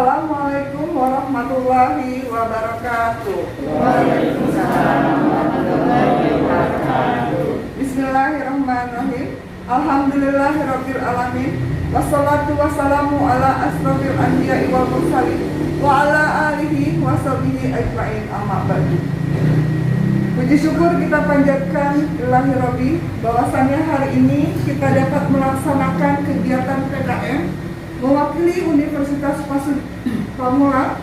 Assalamualaikum warahmatullahi wabarakatuh. Waalaikumsalam warahmatullahi wabarakatuh. Bismillahirrahmanirrahim. Alhamdulillahirabbil alamin. Wassalatu wassalamu ala asrofil anbiya'i wal mursalin wa ala alihi wa sahbihi ajma'in, amma ba'du. Puji syukur kita panjatkan ilahi Rabbi bahwasannya hari ini kita dapat melaksanakan kegiatan PKM mewakili Universitas Pamulang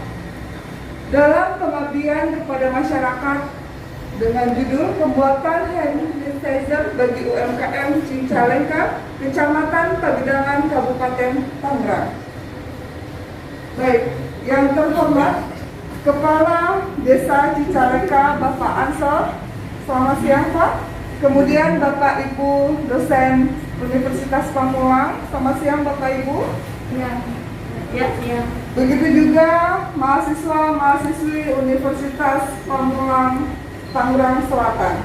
dalam pengabdian kepada masyarakat dengan judul pembuatan hand sanitizer bagi UMKM Cicalengka, Kecamatan Pagedangan, Kabupaten Tangerang. Baik, yang terhormat Kepala Desa Cicalengka Bapak Ansor, selamat siang Pak. Kemudian Bapak Ibu dosen Universitas Pamulang, selamat siang Bapak Ibu. Ya. Begitu juga mahasiswa-mahasiswi Universitas Pamulang Tangerang Selatan.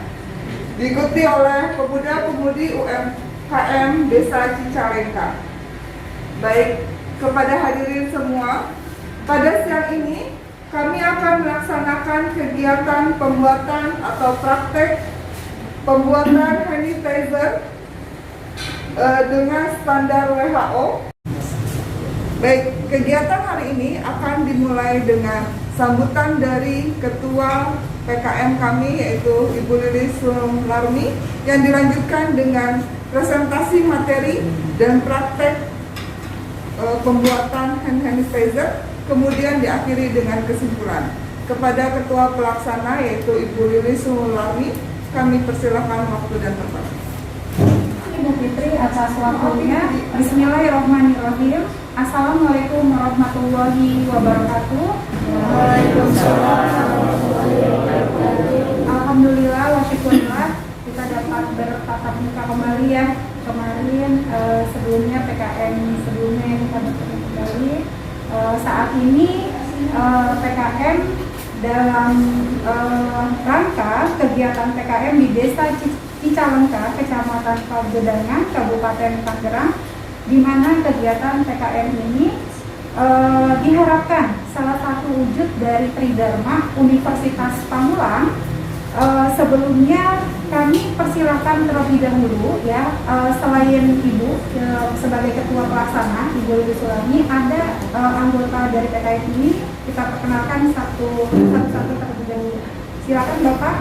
Diikuti oleh pemuda-pemudi UMKM Desa Cicalengka. Baik, kepada hadirin semua, pada siang ini kami akan melaksanakan kegiatan pembuatan atau praktek pembuatan hand sanitizer dengan standar WHO. Baik, kegiatan hari ini akan dimulai dengan sambutan dari Ketua PKM kami yaitu Ibu Lilis Sularmi, yang dilanjutkan dengan presentasi materi dan praktek pembuatan hand sanitizer, kemudian diakhiri dengan kesimpulan. Kepada Ketua Pelaksana yaitu Ibu Lilis Sularmi, kami persilakan waktu dan tempat. Ibu Fitri atas waktunya. Bismillahirrahmanirrahim. Assalamualaikum warahmatullahi wabarakatuh. Waalaikumsalam warahmatullahi wabarakatuh. Alhamdulillah wa syukurillah kita dapat bertatap muka kembali ya. Kemarin sebelumnya PKM sebelumnya yang kita bertemu kembali. Saat ini PKM dalam rangka kegiatan PKM di Desa Cicalengka, Kecamatan Pagedangan, Kabupaten Tangerang, di mana kegiatan PKM ini diharapkan salah satu wujud dari Tridharma Universitas Pamulang. Sebelumnya kami persilakan terlebih dahulu ya, selain Ibu sebagai Ketua Pelaksana Ibu Lilis Sularmi, ada anggota dari PKM ini, kita perkenalkan satu-satu terlebih dahulu. Silakan Bapak.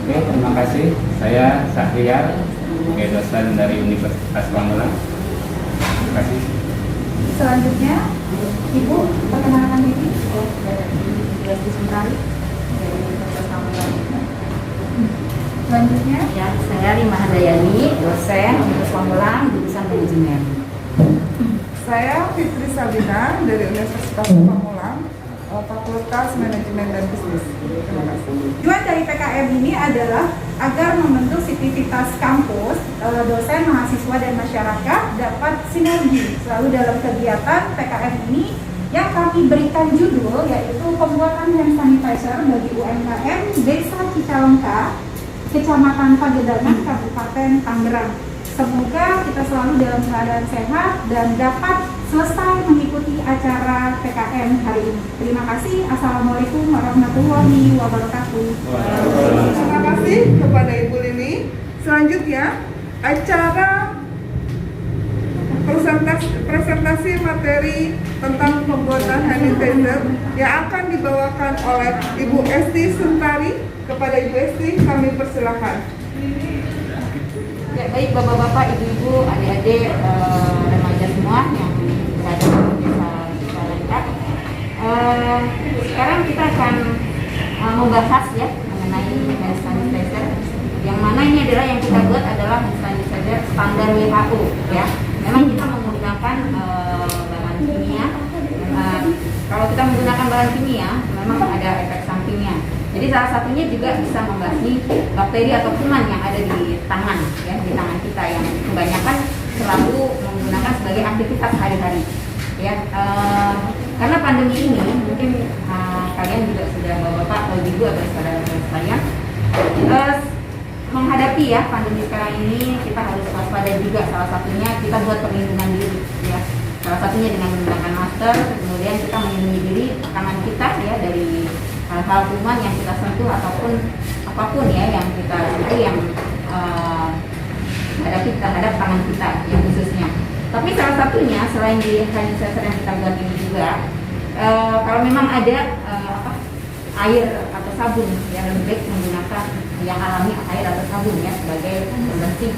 Oke, terima kasih. Saya Syahriar, sebagai dosen dari Universitas Pamulang. Terima kasih. Selanjutnya, Ibu perkenalkan diri. Selanjutnya, Ya, saya Rima Handayani, dosen Universitas Pamulang, jurusan manajemen. Saya Fitri Sabina dari Universitas Pamulang, Fakultas Manajemen dan Bisnis. Terima kasih. tujuan dari PKM ini adalah agar membentuk sivitas kampus, dosen, mahasiswa, dan masyarakat dapat sinergi selalu dalam kegiatan PKM ini yang kami berikan judul yaitu pembuatan hand sanitizer bagi UMKM Desa Cicalengka, Kecamatan Pagedangan, Kabupaten Tangerang. Semoga kita selalu dalam keadaan sehat dan dapat selesai mengikuti acara PKM hari ini. Terima kasih. Assalamualaikum warahmatullahi wabarakatuh. Terima kasih kepada Ibu Lili. Selanjutnya, acara presentasi materi tentang pembuatan hand sanitizer yang akan dibawakan oleh Ibu Esti Suntari. Kepada Ibu Esti, kami persilakan. Ya, baik Bapak-bapak, Ibu-ibu, adik-adik, remaja semua yang berada di Desa Cicalengka. Sekarang kita akan membahas ya mengenai hand sanitizer. Yang mana ini adalah yang kita buat adalah hand sanitizer standar WHO ya. Memang kita menggunakan bahan kimia. Kalau kita menggunakan bahan kimia, memang ada efek sampingnya. Jadi salah satunya juga bisa membasmi bakteri atau kuman yang ada di tangan ya, di tangan kita yang kebanyakan selalu menggunakan sebagai aktivitas hari-hari ya. Karena pandemi ini mungkin kalian juga sudah bapak-bapak atau ibu atau saudara sekalian, menghadapi ya pandemi sekarang ini kita harus waspada juga. Salah satunya kita buat perlindungan diri ya. Salah satunya dengan menggunakan masker, kemudian kita melindungi diri tangan kita ya dari hal-hal kuman yang kita sentuh ataupun apapun ya yang kita sentuh yang hadapi terhadap tangan kita yang khususnya. Tapi salah satunya selain di hand sanitizer yang kita buat ini juga, kalau memang ada air atau sabun yang lebih baik menggunakan yang alami air atau sabun ya sebagai pembersih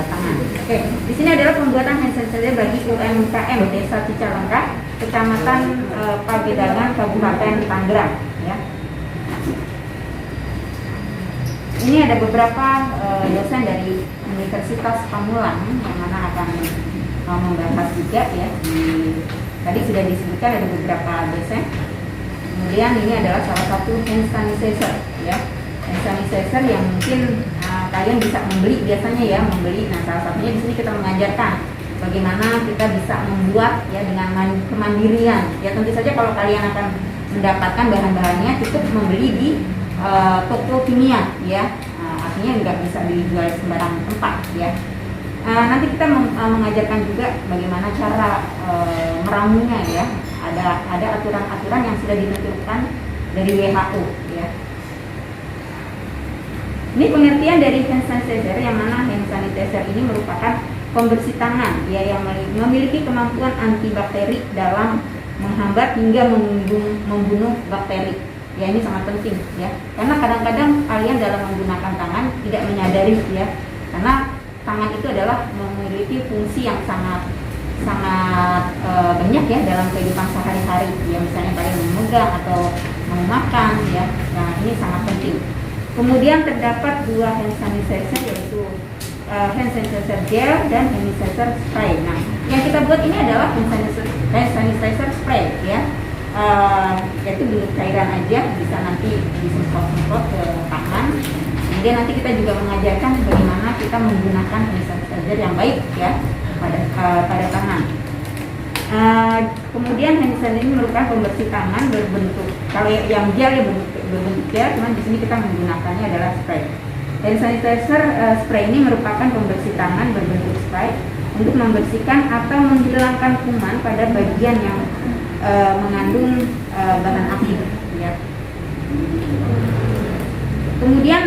tangan. Oke, di sini adalah pembuatan hand sanitizer bagi UMKM Desa Cicalengka, Kecamatan Pagedangan, Kabupaten Tangerang. Ya. Ini ada beberapa dosen dari Universitas Pamulang yang mana akan membahas juga ya. Tadi sudah disebutkan ada beberapa dosen. Kemudian ini adalah salah satu hand sanitizer ya. Hand sanitizer yang mungkin kalian bisa membeli biasanya ya, membeli. Nah, salah satunya di sini kita mengajarkan bagaimana kita bisa membuat ya dengan kemandirian. Ya tentu saja kalau kalian akan mendapatkan bahan-bahannya cukup membeli di toko kimia ya. Artinya nggak bisa dijual sembarang tempat ya. Nanti kita mengajarkan juga bagaimana cara meramunya ya. Ada aturan-aturan yang sudah ditentukan dari WHO ya. Ini pengertian dari hand sanitizer yang mana hand sanitizer ini merupakan pembersih tangan ya yang memiliki kemampuan antibakteri dalam menghambat hingga membunuh bakteri. Ya ini sangat penting ya. Karena kadang-kadang kalian dalam menggunakan tangan tidak menyadari ya. Karena tangan itu adalah memiliki fungsi yang sangat banyak ya dalam kehidupan sehari-hari ya, misalnya kalian memegang atau mau makan ya. Nah ini sangat penting. Kemudian terdapat dua hand sanitizer yaitu hand sanitizer gel dan hand sanitizer spray. Nah yang kita buat ini adalah hand sanitizer spray ya, yaitu bentuk cairan aja, bisa nanti disemprot-semprot ke tangan. Kemudian nanti kita juga mengajarkan bagaimana kita menggunakan hand sanitizer yang baik ya pada tangan. Kemudian hand sanitizer ini merupakan pembersih tangan berbentuk, kalau yang gel ya berbentuk gel, cuman di sini kita menggunakannya adalah spray. Hand sanitizer spray ini merupakan pembersih tangan berbentuk spray untuk membersihkan atau menghilangkan kuman pada bagian yang mengandung bahan aktif ya. Kemudian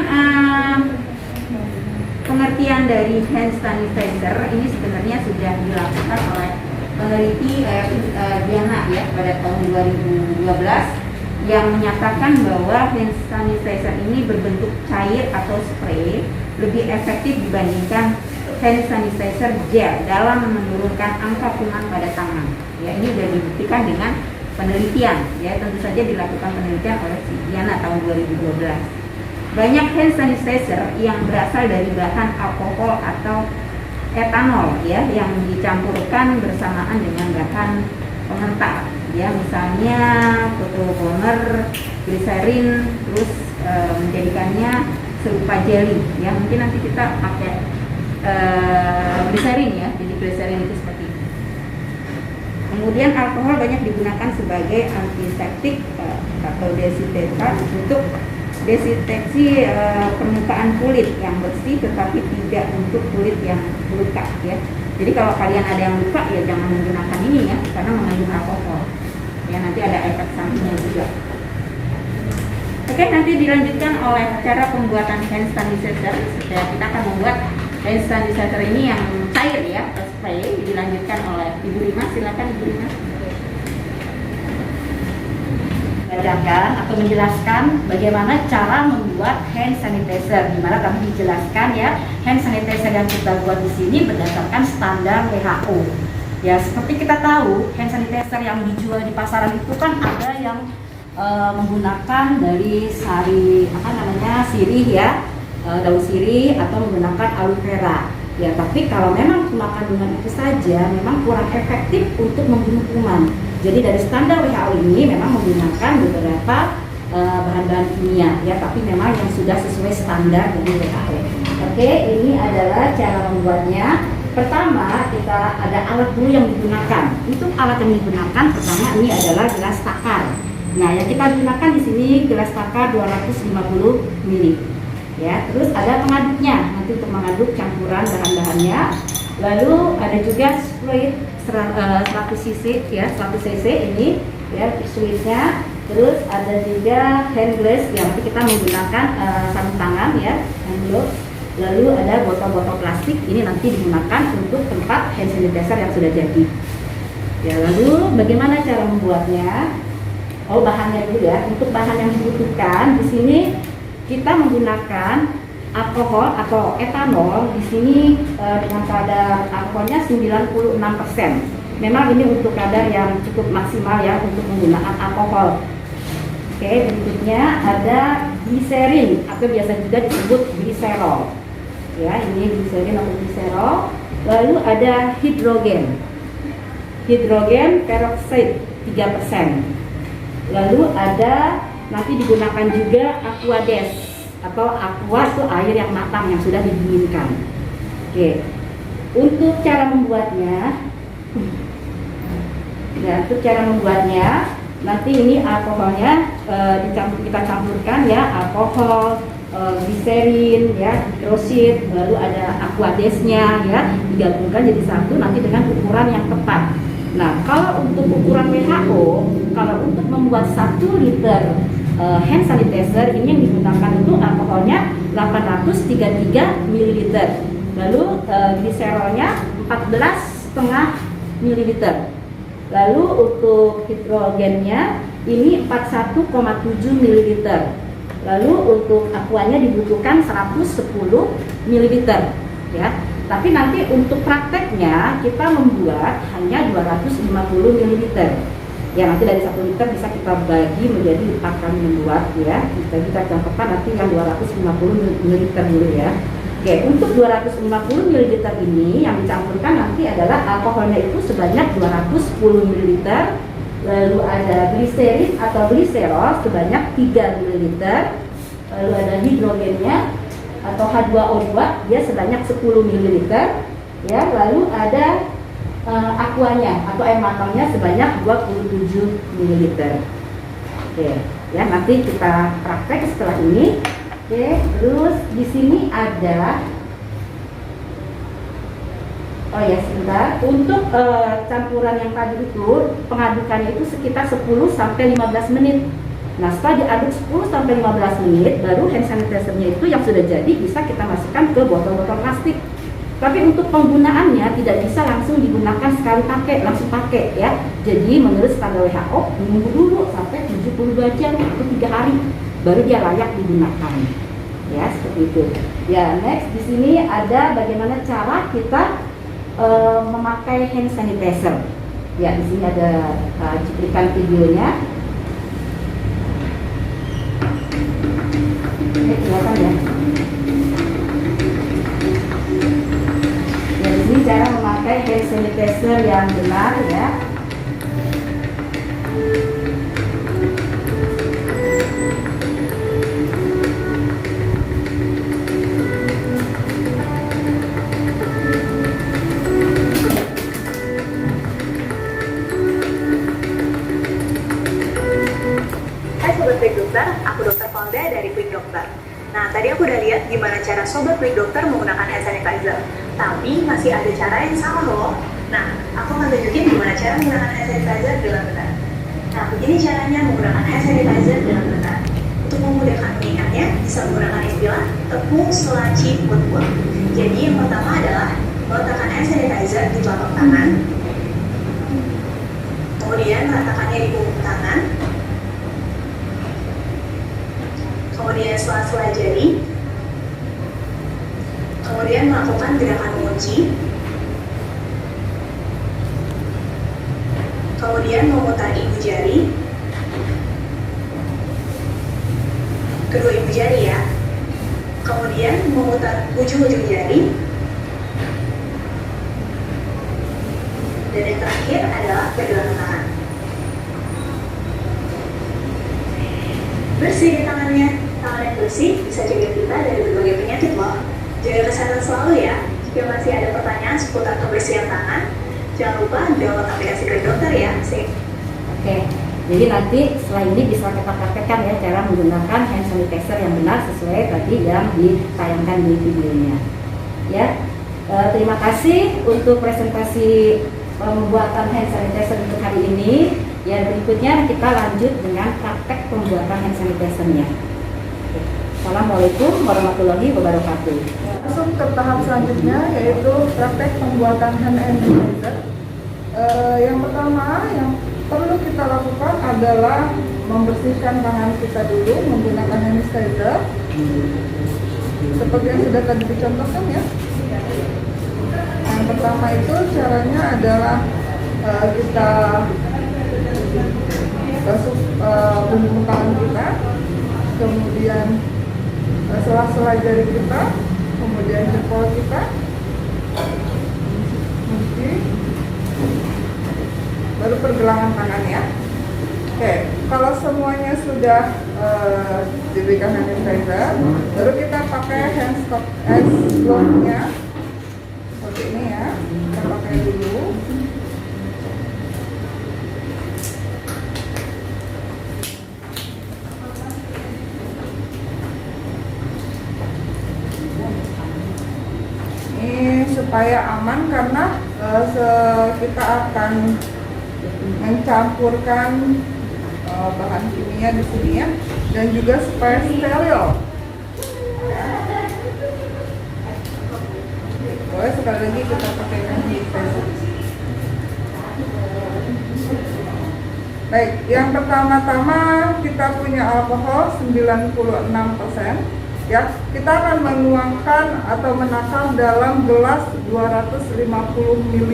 pengertian dari hand sanitizer ini sebenarnya sudah dilakukan oleh peneliti Diana ya pada tahun 2012 yang menyatakan bahwa hand sanitizer ini berbentuk cair atau spray lebih efektif dibandingkan hand sanitizer gel dalam menurunkan angka kuman pada tangan. Ya ini sudah dibuktikan dengan penelitian ya, tentu saja dilakukan penelitian oleh Diana tahun 2012. Banyak hand sanitizer yang berasal dari bahan alkohol atau etanol ya yang dicampurkan bersamaan dengan bahan pengental ya, misalnya fotopolymer, gliserin, terus menjadikannya serupa jelly ya. Mungkin nanti kita pakai gliserin ya, jadi gliserin itu seperti ini. Kemudian alkohol banyak digunakan sebagai antiseptik atau desinfektan untuk desinfeksi permukaan kulit yang bersih, tetapi tidak untuk kulit yang luka ya. Jadi kalau kalian ada yang luka ya jangan menggunakan ini ya, karena mengandung alkohol ya, nanti ada efek sampingnya juga. Oke, nanti dilanjutkan oleh cara pembuatan hand sanitizer. Setelah kita akan membuat hand sanitizer ini yang cair ya, spray, dilanjutkan oleh Ibu Rima. Silakan Ibu Rima. Mengajarkan atau menjelaskan bagaimana cara membuat hand sanitizer, di mana kami dijelaskan ya hand sanitizer yang kita buat di sini berdasarkan standar WHO. Ya seperti kita tahu hand sanitizer yang dijual di pasaran itu kan ada yang menggunakan dari sirih ya, daun sirih atau menggunakan aloe vera. Ya tapi kalau memang cuma kandungan itu saja memang kurang efektif untuk membunuh kuman. Jadi dari standar WHO ini memang menggunakan beberapa bahan-bahan kimia ya, tapi memang yang sudah sesuai standar dari WHO. Oke, ini adalah cara membuatnya. Pertama kita ada alat dulu yang digunakan. Itu alat yang digunakan pertama ini adalah gelas takar. Nah yang kita gunakan di sini gelas takar 250 ml. Ya, terus ada pengaduknya, nanti untuk mengaduk campuran bahan-bahannya. Lalu ada juga fluid 100 cc ya, 100 cc ini ya fluidnya. Terus ada juga hand gloves yang nanti kita menggunakan sarung tangan ya, hand gloves. Lalu ada botol-botol plastik, ini nanti digunakan untuk tempat hand sanitizer yang sudah jadi. Ya, lalu bagaimana cara membuatnya? Oh, bahannya dulu ya. Untuk bahan yang dibutuhkan di sini kita menggunakan alkohol atau etanol. Di sini dengan kadar alkoholnya 96%. Memang ini untuk kadar yang cukup maksimal ya untuk menggunakan alkohol. Oke, berikutnya ada gliserin atau biasa juga disebut gliserol. Ya, ini gliserin atau gliserol. Lalu ada hidrogen. Hidrogen peroxide 3%. Lalu ada nanti digunakan juga aquades atau aqua itu air yang matang yang sudah didinginkan. Oke, untuk cara membuatnya, ya untuk cara membuatnya nanti ini alkoholnya kita campurkan ya, alkohol, gliserin ya, hidrosid, lalu ada aquadesnya ya, digabungkan jadi satu nanti dengan ukuran yang tepat. Nah, kalau untuk ukuran WHO, kalau untuk membuat 1 liter hand sanitizer ini yang digunakan itu alkoholnya 833 ml. Lalu gliserolnya 14,5 ml. Lalu untuk hidrogennya ini 41,7 ml. Lalu untuk aquanya dibutuhkan 110 ml ya. Tapi nanti untuk prakteknya kita membuat hanya 250 ml. Ya, nanti dari 1 liter bisa kita bagi menjadi 4 kali membuat ya. Kita campurkan nanti yang 250 ml dulu ya. Oke, untuk 250 ml ini yang dicampurkan nanti adalah alkoholnya itu sebanyak 210 ml. Lalu ada gliserin atau gliserol sebanyak 3 ml. Lalu ada hidrogennya atau H2O2 dia sebanyak 10 ml ya. Lalu ada aquanya atau air matangnya sebanyak 27 ml. Oke, ya nanti kita praktek setelah ini. Oke, terus di sini ada sebentar. Untuk campuran yang tadi itu pengadukannya itu sekitar 10 sampai 15 menit. Nah, setelah diaduk 10 sampai 15 menit baru hand sanitizer-nya itu yang sudah jadi bisa kita masukkan ke botol-botol plastik. Tapi untuk penggunaannya tidak bisa langsung digunakan sekali pakai, langsung pakai ya. Jadi menurut standar WHO menunggu dulu sampai 72 jam atau 3 hari baru dia layak digunakan. Ya, seperti itu. Ya, next di sini ada bagaimana cara kita memakai hand sanitizer. Ya, di sini ada cuplikan videonya. Ini kelihatan ya. Ya, di sini cara memakai hand sanitizer yang benar ya. Quick Dokter, aku Dokter Valda dari Quick Dokter. Nah, tadi aku udah lihat gimana cara Sobat Quick Dokter menggunakan hand sanitizer. Tapi masih ada cara yang salah loh. Nah, aku akan tunjukin gimana cara menggunakan hand sanitizer dengan benar. Nah, begini caranya menggunakan hand sanitizer dengan benar. Untuk memudahkan mengingatnya, bisa menggunakan istilah tepung selaci buat. Jadi yang pertama adalah meletakkan hand sanitizer di telapak tangan. Kemudian meletakkannya di punggung tangan. Kemudian sela-sela jari, kemudian melakukan gerakan mengunci, kemudian memutar ibu jari, kedua ibu jari ya, kemudian memutar ujung-ujung jari, dan yang terakhir adalah pergelangan tangan. Bersih tangannya. Tangan yang bersih bisa jaga kita dari berbagai penyakit loh. Jaga kesehatan selalu ya. Jika masih ada pertanyaan seputar kebersihan tangan, jangan lupa download aplikasi Quick Dokter ya. Sip. Oke, Jadi nanti setelah ini bisa kita praktekkan ya cara menggunakan hand sanitizer yang benar sesuai tadi yang ditayangkan di videonya. Ya, terima kasih untuk presentasi pembuatan hand sanitizer untuk hari ini. Ya, berikutnya kita lanjut dengan praktek pembuatan hand sanitizer-nya. Assalamualaikum warahmatullahi wabarakatuh. Masuk ke tahap selanjutnya yaitu praktek pembuatan hand sanitizer. Yang pertama yang perlu kita lakukan adalah membersihkan tangan kita dulu menggunakan hand sanitizer. Seperti yang sudah tadi dicontohkan ya. Yang pertama itu caranya adalah kita basuh punggung tangan kita, kemudian sela-sela jari kita, kemudian jempol kita, baru pergelangan tangan ya. Oke, kalau semuanya sudah diberikan hand sanitizer, baru kita pakai hand glove-nya seperti ini ya. Kita pakai dulu. Ini supaya aman karena kita akan mencampurkan bahan kimia di sini ya, dan juga supaya steril. Boleh sekali lagi kita pakai hand sanitizer. Baik, yang pertama-tama kita punya alkohol 96%. Ya, kita akan menuangkan atau menakar dalam gelas 250 ml.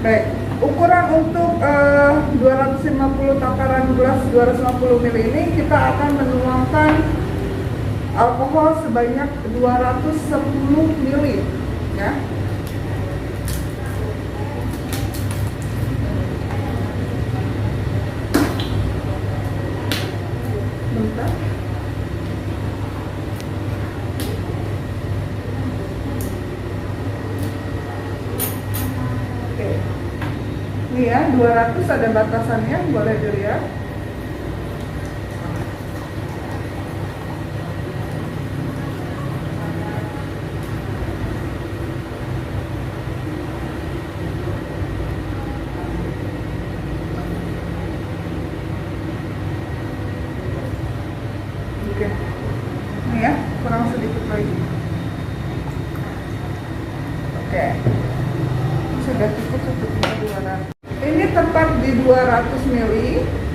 Baik, ukuran untuk 250 takaran gelas 250 ml ini kita akan menuangkan alkohol sebanyak 210 ml ya. Bentar. Ini ya, 200 ada batasannya, boleh dilihat. Oke. Ini ya, kurang sedikit lagi. Oke. Sudah cukup untuk 200. Ini tepat di 200 ml.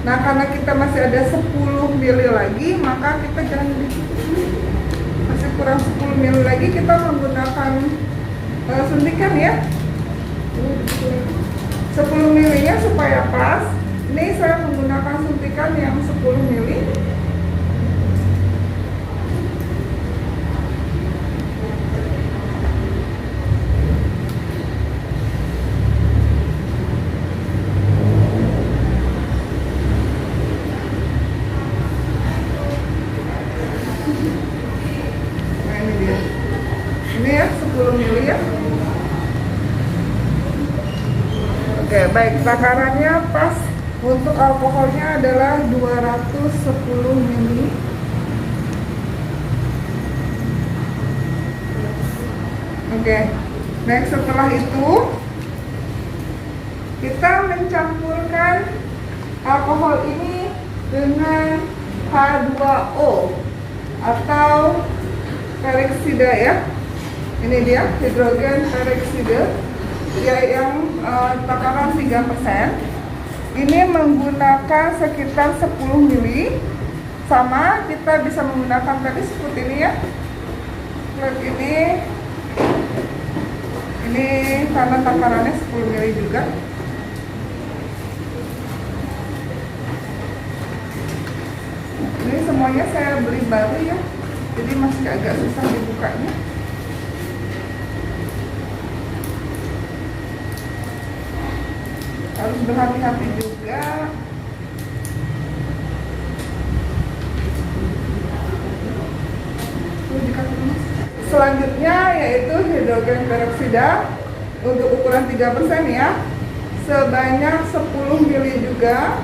Nah, karena kita masih ada 10 ml lagi, maka kita jangan masih kurang 10 ml lagi, kita menggunakan suntikan ya. 10 ml nya supaya pas. Ini saya menggunakan suntikan yang 10 ml. Ini ya 10 ml ya. Oke, baik, takarannya pas. Untuk alkoholnya adalah 210 ml. Oke, next setelah itu kita mencampurkan alkohol ini dengan H2O atau peroksida ya. Ini dia hidrogen peroksida ya, yang takaran 3%. Ini menggunakan sekitar 10 ml. Sama, kita bisa menggunakan tadi seperti ini ya. Ini karena takarannya 10 ml juga. Ini semuanya saya beli baru ya, jadi masih agak susah dibukanya. Harus berhati-hati juga. Selanjutnya yaitu hidrogen peroksida untuk ukuran 3% ya, sebanyak 10 ml juga.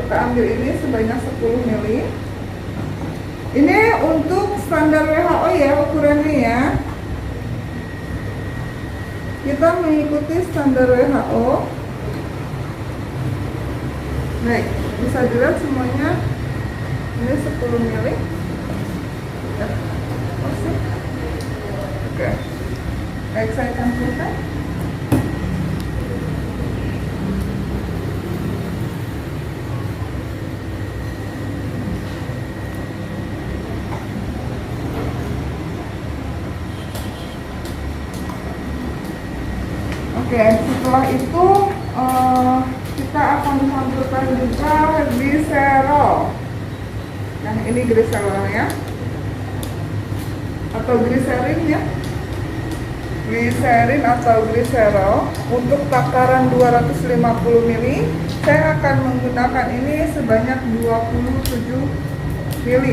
Kita ambil ini sebanyak 10 mili. Ini untuk standar WHO ya ukurannya ya. Kita mengikuti standar WHO. Baik, bisa dilihat semuanya. Ini 10 mili. Ya. Oke. Baik, saya campurkan. Oke, setelah itu kita akan campurkan juga gliserol. Nah, ini gliserolnya atau gliserin ya. Gliserin atau gliserol untuk takaran 250 ml. Saya akan menggunakan ini sebanyak 27 ml.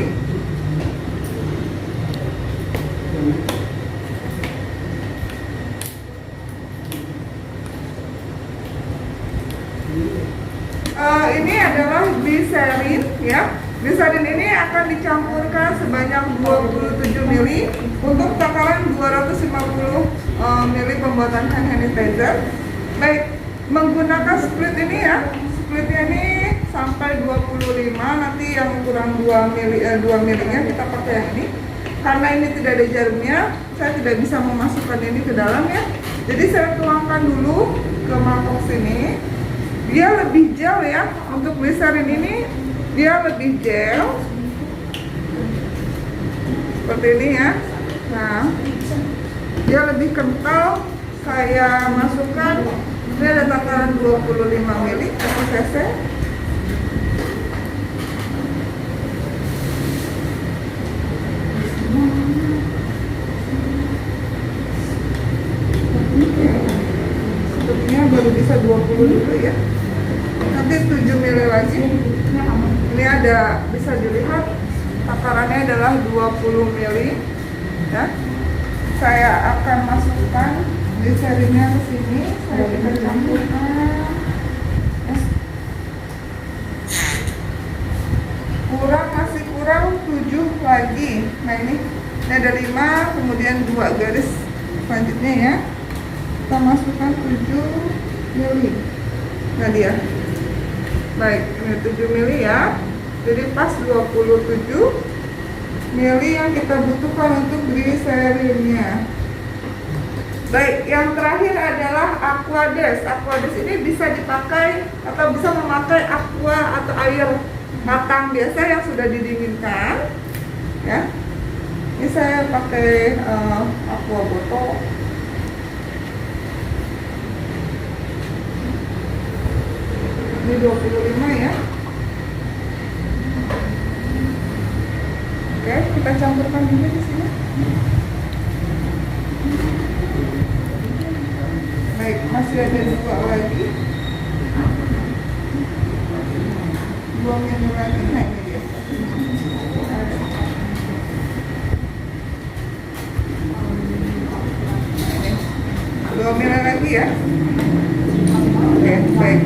Ini adalah gliserin ya. Gliserin ini akan dicampurkan sebanyak 27 ml untuk takaran 250 ml pembuatan hand sanitizer. Baik, menggunakan split ini ya. Splitnya ini sampai 25, nanti yang kurang 2 ml nya kita pakai yang ini. Karena ini tidak ada jarumnya, saya tidak bisa memasukkan ini ke dalam ya. Jadi saya tuangkan dulu ke mangkok sini. Dia lebih gel ya, untuk gliserin ini dia lebih gel seperti ini ya. Nah, dia lebih kental. Saya masukkan, ini ada takaran 25 ml 1 cc. Sepertinya baru bisa 20 dulu ya. Nanti 7 ml lagi. Ini ada, bisa dilihat takarannya adalah 20 ml ya. Saya akan masukkan gliserinnya ke sini. Saya akan campurkan ya. Masih kurang 7 lagi. Nah ini ada 5, kemudian 2 garis selanjutnya ya. Kita masukkan 7 ml. Nah dia. Baik, ini 7 ml ya. Jadi pas 27 ml yang kita butuhkan untuk gliserinnya. Baik, yang terakhir adalah Aquades. Aquades ini bisa dipakai atau bisa memakai aqua atau air matang biasa yang sudah didinginkan ya. Ini saya pakai aqua botol. Ini 25 ya. Oke, kita campurkan juga di sini. Baik, masih ada 2 lagi. 2 ml lagi, nah ini dia. 2 ml lagi ya. Oke, baik.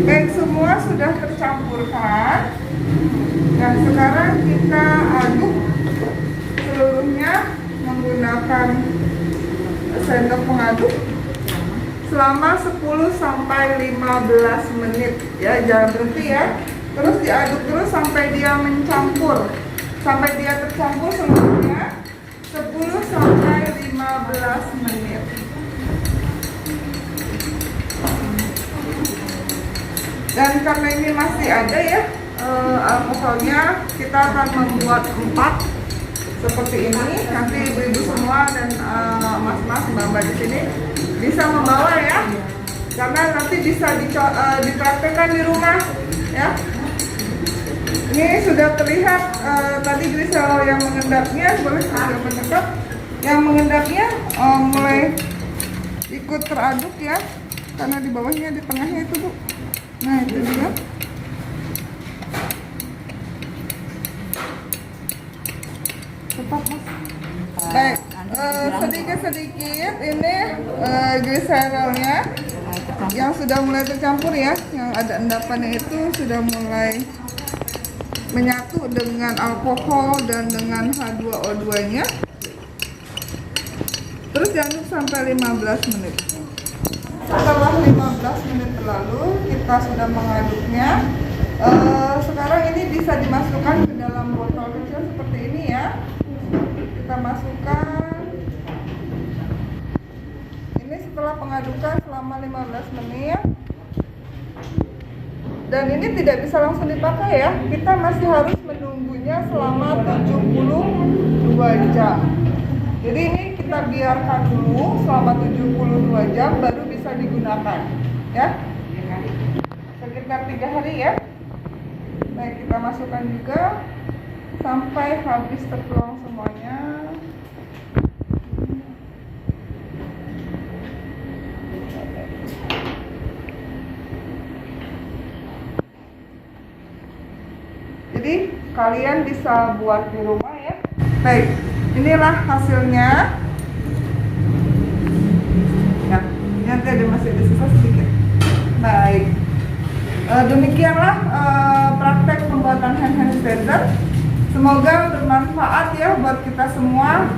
Baik, semua sudah tercampurkan. Nah, sekarang kita aduk seluruhnya menggunakan sendok pengaduk selama 10 sampai 15 menit ya, jangan berhenti ya. Terus diaduk terus sampai dia mencampur, sampai dia tercampur seluruhnya 10 sampai 15 menit. Dan karena ini masih ada ya alkoholnya, kita akan membuat 4 seperti ini. Nanti ibu-ibu semua dan mas-mas, mbak-mbak di sini bisa membawa ya, karena nanti bisa dipraktekkan di rumah ya. Ini sudah terlihat tadi gliserol yang mengendapnya, boleh sudah mengendap. Yang mengendapnya mulai ikut teraduk ya, karena di bawahnya, di tengahnya itu bu. Nah itu dia. Tetap mas. Baik, sedikit-sedikit ini gliserolnya yang sudah mulai tercampur ya, yang ada endapannya itu sudah mulai menyatu dengan alkohol dan dengan H2O2-nya. Terus diaduk sampai 15 menit. Setelah 15 menit berlalu, kita sudah mengaduknya. Sekarang ini bisa dimasukkan ke dalam botol kecil seperti ini ya. Kita masukkan. Ini setelah pengadukan selama 15 menit. Dan ini tidak bisa langsung dipakai ya. Kita masih harus menunggunya selama 72 jam. Jadi ini kita biarkan dulu selama 72 jam baru bisa digunakan ya. Sekitar 3 hari ya. Baik, kita masukkan juga sampai habis tertuang semuanya. Jadi kalian bisa buat di rumah ya. Baik, inilah hasilnya. Nah, ini nanti ada masih ada sisa sedikit. Baik. Demikianlah praktek pembuatan hand sanitizer. Semoga bermanfaat ya buat kita semua.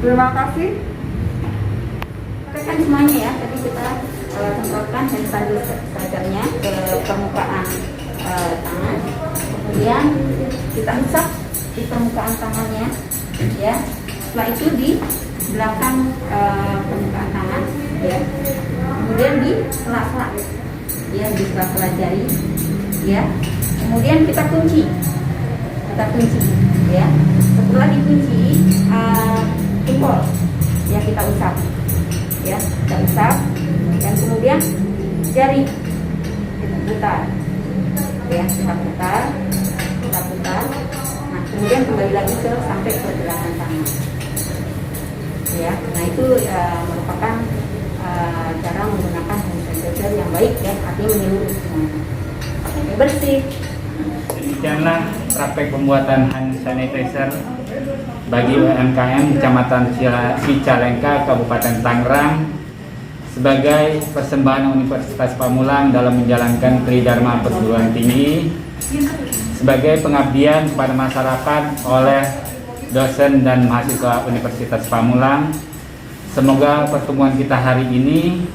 Terima kasih. Kan semuanya ya, tadi kita semprotkan hand sanitizer-nya ke permukaan tangan, kemudian kita usap di permukaan tangannya ya. Setelah itu di belakang permukaan tangan ya, kemudian di sela-sela ya, di sela-sela jari ya, kemudian kita kunci ya. Setelah dikunci jempol ya kita usap ya, kita usap, dan kemudian jari kita putar ya, kita putar. Nah, kemudian kembali lagi ke sampai pergelangan tangan ya. Nah, itu merupakan cara menggunakan hand sanitizer yang baik ya, artinya menyeluruh semuanya. Oke, bersih. Demikianlah praktek pembuatan hand sanitizer bagi UMKM Kecamatan Cicalengka, Kabupaten Tangerang sebagai persembahan Universitas Pamulang dalam menjalankan Tridharma Perguruan Tinggi, sebagai pengabdian kepada masyarakat oleh dosen dan mahasiswa Universitas Pamulang. Semoga pertemuan kita hari ini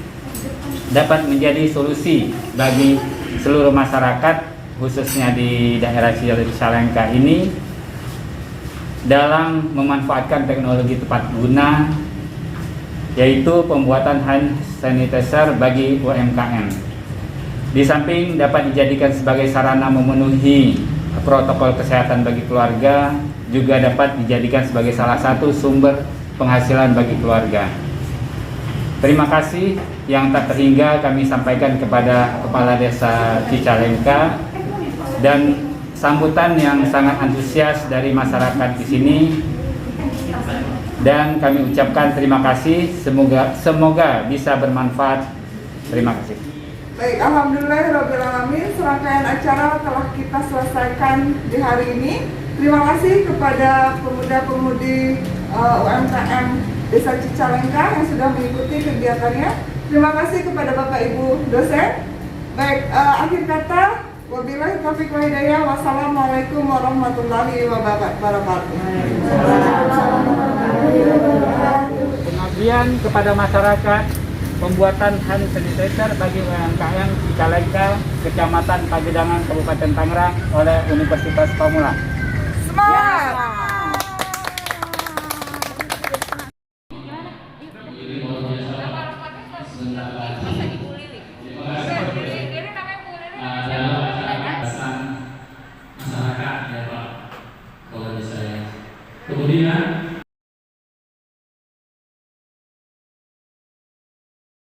dapat menjadi solusi bagi seluruh masyarakat, khususnya di daerah Cicalengka ini, dalam memanfaatkan teknologi tepat guna, yaitu pembuatan hand sanitizer bagi UMKM. Di samping dapat dijadikan sebagai sarana memenuhi protokol kesehatan bagi keluarga, juga dapat dijadikan sebagai salah satu sumber penghasilan bagi keluarga. Terima kasih yang tak terhingga kami sampaikan kepada Kepala Desa Cicalengka, dan sambutan yang sangat antusias dari masyarakat di sini. Dan kami ucapkan terima kasih, semoga bisa bermanfaat. Terima kasih. Baik, alhamdulillahirrahmanirrahim, serangkaian acara telah kita selesaikan di hari ini. Terima kasih kepada pemuda-pemudi UMKM Desa Cicalengka yang sudah mengikuti kegiatannya. Terima kasih kepada Bapak Ibu dosen. Baik, akhir kata, wabillahi taufiq wal hidayah. Wassalamualaikum warahmatullahi wabarakatuh. Pengabdian kepada masyarakat, pembuatan hand sanitizer bagi UMKM Cicalengka, Kecamatan Pagedangan, Kabupaten Tangerang oleh Universitas Pamulang. Semangat!